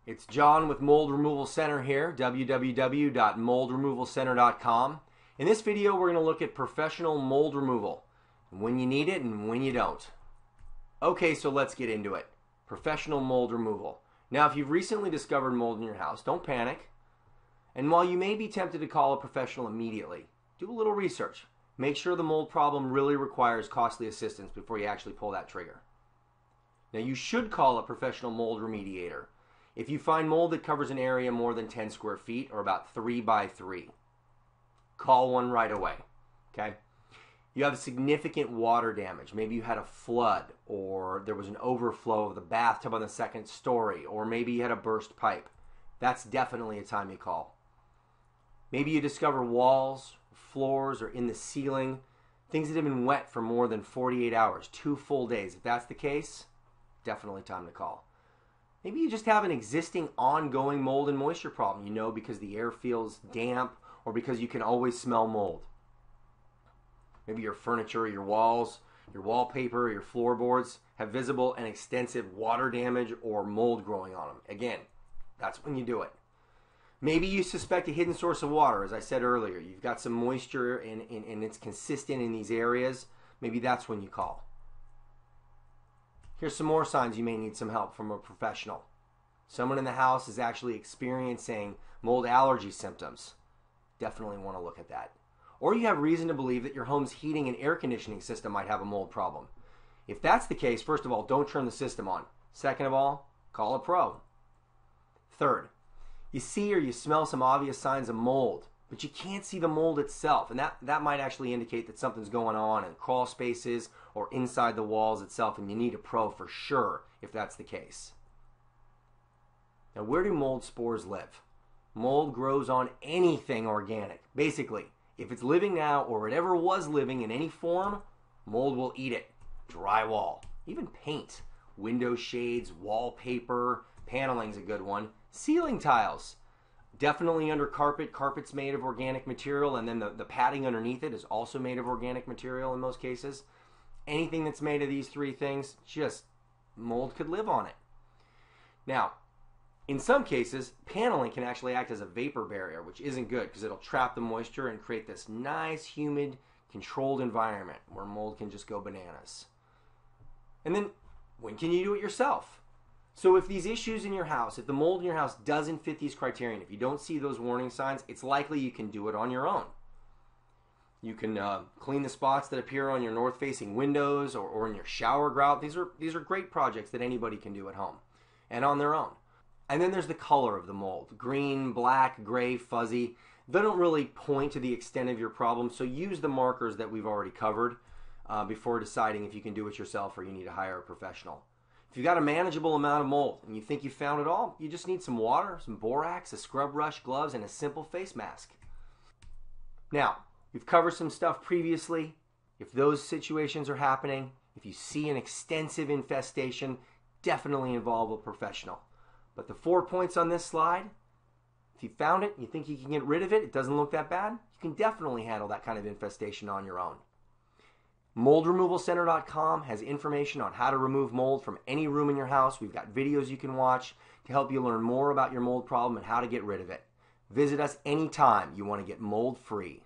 It's John with Mold Removal Center here, www.moldremovalcenter.com. In this video, we're going to look at professional mold removal, when you need it and when you don't. Okay, so let's get into it. Professional mold removal. Now, if you've recently discovered mold in your house, don't panic. And while you may be tempted to call a professional immediately, do a little research. Make sure the mold problem really requires costly assistance before you actually pull that trigger. Now, you should call a professional mold remediator if you find mold that covers an area more than 10 square feet or about 3 by 3. Call one right away, okay? You have significant water damage. Maybe you had a flood, or there was an overflow of the bathtub on the second story, or maybe you had a burst pipe. That's definitely a time you call. Maybe you discover walls, floors, or in the ceiling, things that have been wet for more than 48 hours, 2 full days. If that's the case, definitely time to call. Maybe you just have an existing ongoing mold and moisture problem, because the air feels damp or because you can always smell mold. Maybe your furniture, your walls, your wallpaper, your floorboards have visible and extensive water damage or mold growing on them. Again, that's when you do it. Maybe you suspect a hidden source of water, as I said earlier. You've got some moisture and it's consistent in these areas. Maybe that's when you call. Here's some more signs you may need some help from a professional. Someone in the house is actually experiencing mold allergy symptoms. Definitely want to look at that. Or you have reason to believe that your home's heating and air conditioning system might have a mold problem. If that's the case, first of all, don't turn the system on. Second of all, call a pro. Third, you see or you smell some obvious signs of mold, but you can't see the mold itself, and that might actually indicate that something's going on in crawl spaces or inside the walls itself, and you need a pro for sure if that's the case. Now, where do mold spores live? Mold grows on anything organic. Basically, if it's living now or it ever was living in any form, mold will eat it. Drywall, even paint, window shades, wallpaper, paneling's a good one, ceiling tiles. Definitely under carpet. Carpet's made of organic material, and then the padding underneath it is also made of organic material in most cases. Anything that's made of these three things, just mold could live on it. Now, in some cases, paneling can actually act as a vapor barrier, which isn't good because it'll trap the moisture and create this nice, humid, controlled environment where mold can just go bananas. And then, when can you do it yourself? So if these issues in your house, if the mold in your house doesn't fit these criteria, if you don't see those warning signs, it's likely you can do it on your own. You can clean the spots that appear on your north-facing windows or in your shower grout. These are great projects that anybody can do at home and on their own. And then there's the color of the mold. Green, black, gray, fuzzy. They don't really point to the extent of your problem, so use the markers that we've already covered before deciding if you can do it yourself or you need to hire a professional. If you've got a manageable amount of mold and you think you found it all, you just need some water, some borax, a scrub brush, gloves, and a simple face mask. Now, we've covered some stuff previously. If those situations are happening, if you see an extensive infestation, definitely involve a professional. But the 4 points on this slide, if you found it, you think you can get rid of it, it doesn't look that bad, you can definitely handle that kind of infestation on your own. MoldRemovalCenter.com has information on how to remove mold from any room in your house. We've got videos you can watch to help you learn more about your mold problem and how to get rid of it. Visit us anytime you want to get mold free.